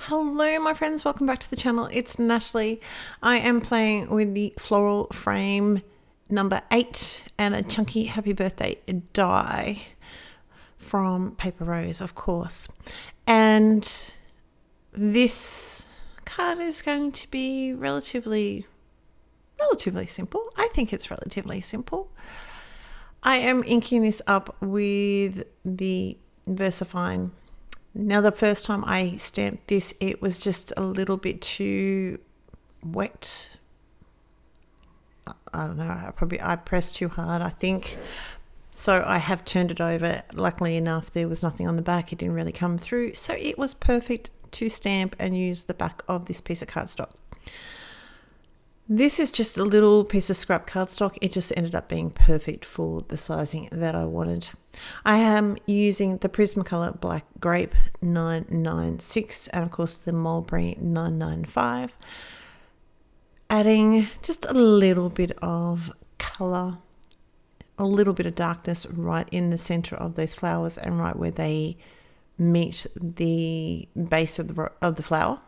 Hello my friends, welcome back to the channel. It's Natalie. I am playing with the Floral Frame number 8 and a chunky happy birthday die from Paper Rose, of course. And this card is going to be relatively simple. I think it's relatively simple. I am inking this up with the VersaFine. Now, the first time I stamped this, it was just a little bit too wet. I don't know, I pressed too hard, I think. So I have turned it over. Luckily enough, there was nothing on the back. It didn't really come through. So it was perfect to stamp and use the back of this piece of cardstock. This is just a little piece of scrap cardstock. It just ended up being perfect for the sizing that I wanted. I am using the Prismacolor Black Grape 996 and of course the Mulberry 995. Adding just a little bit of colour, a little bit of darkness right in the centre of those flowers and right where they meet the base of the flower,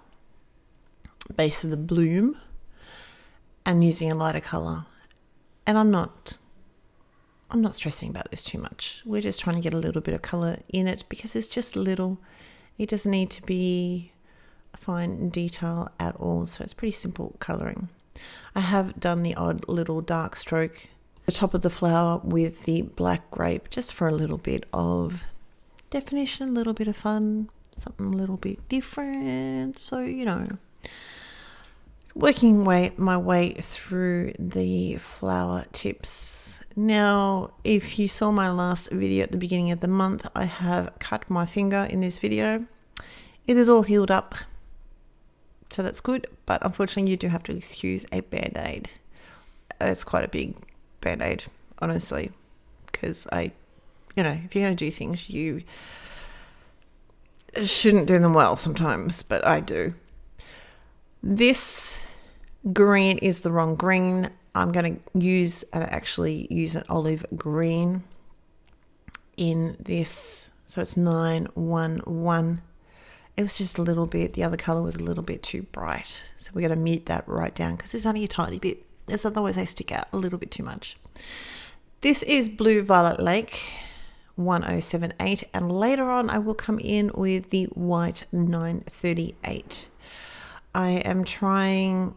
base of the bloom. And using a lighter colour. And I'm not stressing about this too much. We're just trying to get a little bit of colour in it because it's just little. It doesn't need to be a fine detail at all. So it's pretty simple colouring. I have done the odd little dark stroke at the top of the flower with the black grape just for a little bit of definition, a little bit of fun, something a little bit different. So, you know, working my way through the flower tips. Now, if you saw my last video at the beginning of the month, I have cut my finger in this video. It is all healed up, so that's good, but unfortunately you do have to excuse a band-aid. It's quite a big band-aid, honestly, because if you're going to do things, you shouldn't do them well sometimes, but I do. This green is the wrong green. I'm going to actually use an olive green in this. So it's 911. It was just a little bit, the other color was a little bit too bright. So we're going to mute that right down because there's only a tiny bit. There's otherwise they stick out a little bit too much. This is Blue Violet Lake 1078. And later on I will come in with the white 938. I am trying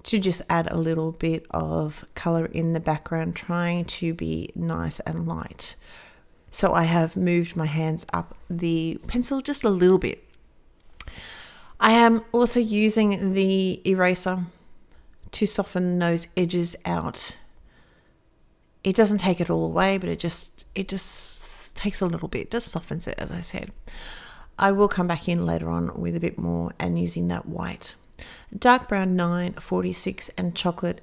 to just add a little bit of color in the background, trying to be nice and light. So I have moved my hands up the pencil just a little bit. I am also using the eraser to soften those edges out. It doesn't take it all away, but it just takes a little bit, just softens it, as I said. I will come back in later on with a bit more and using that white. Dark brown 946 and chocolate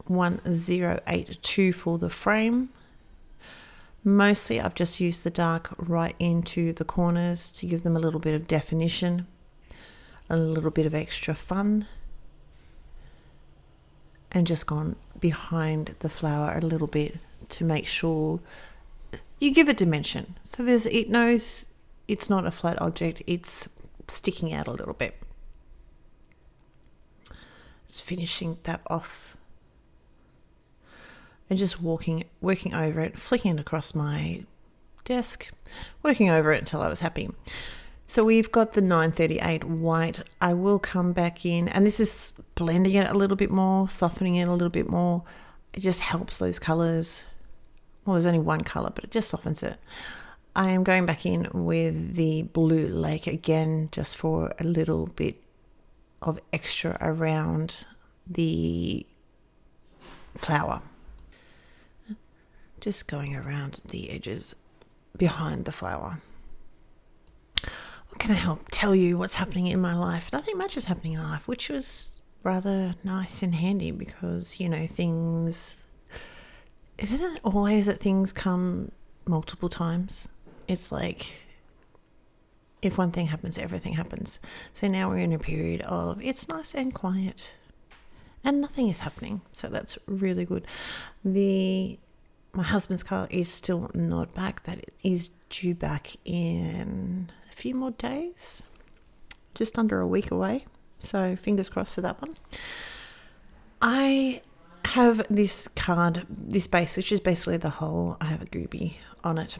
1082 for the frame. Mostly I've just used the dark right into the corners to give them a little bit of definition, a little bit of extra fun, and just gone behind the flower a little bit to make sure you give it dimension. So it knows it's not a flat object, it's sticking out a little bit. Just finishing that off and just working over it, flicking it across my desk, working over it until I was happy. So we've got the 938 white. I will come back in, and this is blending it a little bit more, softening it a little bit more. It just helps those colors. Well, there's only one color, but it just softens it. I am going back in with the Blue Lake again, just for a little bit of extra around the flower. Just going around the edges behind the flower. What can I tell you what's happening in my life? Nothing much is happening in life, which was rather nice and handy because, things... Isn't it always that things come multiple times? It's like if one thing happens, everything happens. So now we're in a period of it's nice and quiet and nothing is happening. So that's really good. My husband's car is still not back. That is due back in a few more days. just under a week away. So fingers crossed for that one. I have this card, this base, which is basically the whole, I have a goobie on it.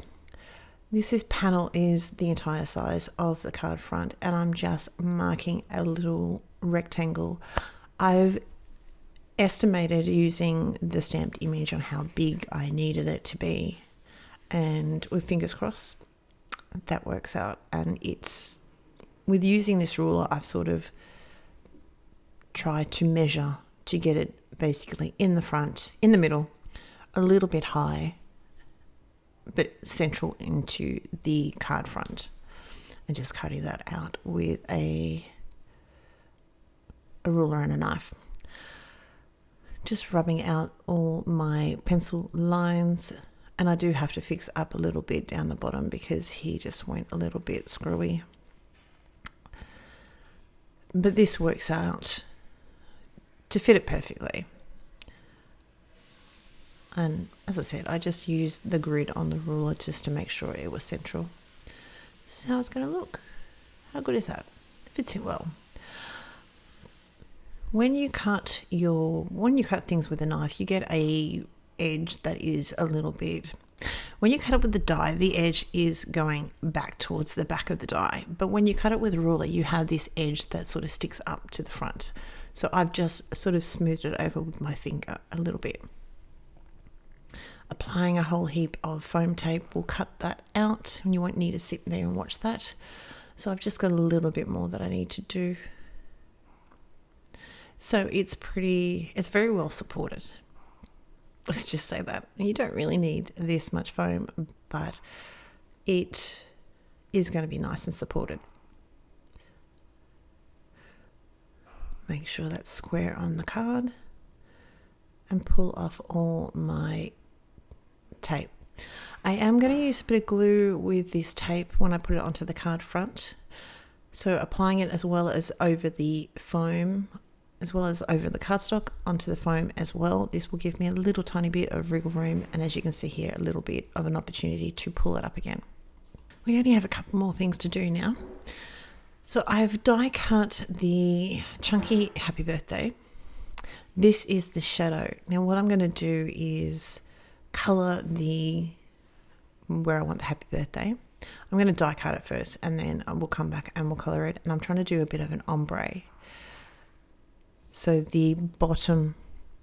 This panel is the entire size of the card front, and I'm just marking a little rectangle. I've estimated using the stamped image on how big I needed it to be, and with fingers crossed that works out. And it's with using this ruler, I've sort of tried to measure to get it basically in the front, in the middle, a little bit high, but central into the card front, and just cutting that out with a ruler and a knife. Just rubbing out all my pencil lines, and I do have to fix up a little bit down the bottom because he just went a little bit screwy. But this works out to fit it perfectly. And as I said, I just used the grid on the ruler just to make sure it was central. This is how it's going to look. How good is that? It fits in well. When you cut things with a knife, you get a edge that is a little bit. When you cut it with the die, the edge is going back towards the back of the die. But when you cut it with a ruler, you have this edge that sort of sticks up to the front. So I've just sort of smoothed it over with my finger a little bit. Applying a whole heap of foam tape will cut that out, and you won't need to sit there and watch that. So I've just got a little bit more that I need to do. So it's very well supported. Let's just say that. You don't really need this much foam, but it is going to be nice and supported. Make sure that's square on the card and pull off all my tape. I am going to use a bit of glue with this tape when I put it onto the card front. So applying it as well as over the foam, as well as over the cardstock onto the foam as well. This will give me a little tiny bit of wriggle room, and as you can see here, a little bit of an opportunity to pull it up again. We only have a couple more things to do now. So I've die cut the chunky happy birthday. This is the shadow. Now what I'm going to do is color where I want the happy birthday. I'm going to die cut it first, and then we'll come back and we'll color it. And I'm trying to do a bit of an ombre. So the bottom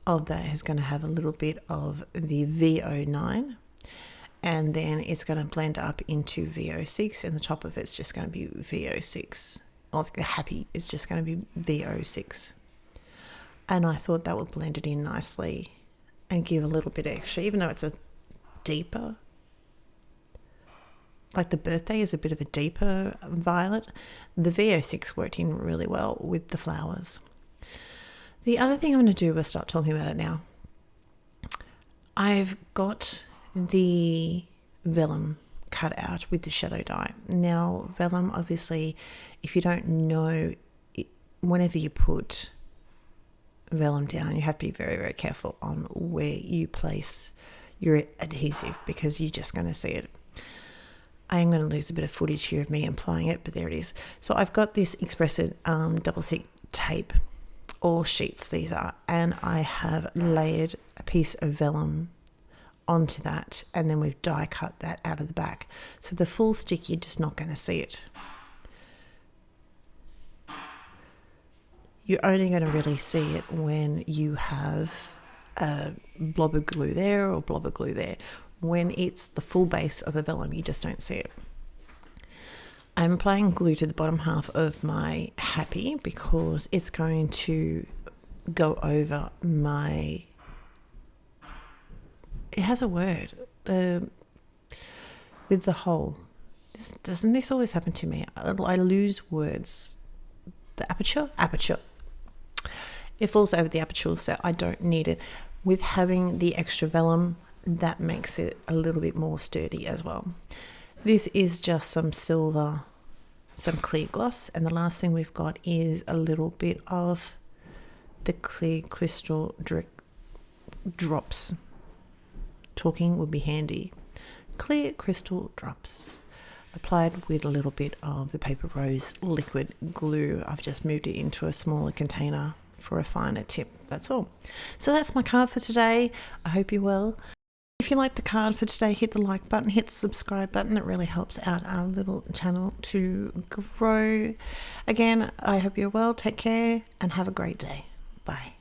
of that is going to have a little bit of the VO9, and then it's going to blend up into VO6, and the top of it's just going to be VO6. Or the happy is just going to be VO6. And I thought that would blend it in nicely and give a little bit extra, even though it's a deeper, like the birthday is a bit of a deeper violet. The VO6 worked in really well with the flowers. The other thing I'm going to do, we'll start talking about it now. I've got the vellum cut out with the shadow die. Now, vellum, obviously, if you don't know, whenever you put vellum down, you have to be very, very careful on where you place your adhesive, because you're just going to see it. I am going to lose a bit of footage here of me applying it, but there it is. So I've got this expressed double stick tape, all sheets these are, and I have layered a piece of vellum onto that, and then we've die cut that out of the back. So the full stick, you're just not going to see it. You're only going to really see it when you have a blob of glue there or blob of glue there. When it's the full base of the vellum, you just don't see it. I'm applying glue to the bottom half of my happy because it's going to go over my, it has a word, with the hole. Doesn't this always happen to me? I lose words. The aperture? It falls over the aperture, so I don't need it. With having the extra vellum, that makes it a little bit more sturdy as well. This is just some silver, some clear gloss, and the last thing we've got is a little bit of the clear crystal drops. Talking would be handy. Clear crystal drops. applied with a little bit of the Paper Rose liquid glue. I've just moved it into a smaller container for a finer tip. That's all. So that's my card for today. I hope you're well. If you like the card for today, hit the like button, hit the subscribe button. That really helps out our little channel to grow. Again, I hope you're well. Take care and have a great day. Bye.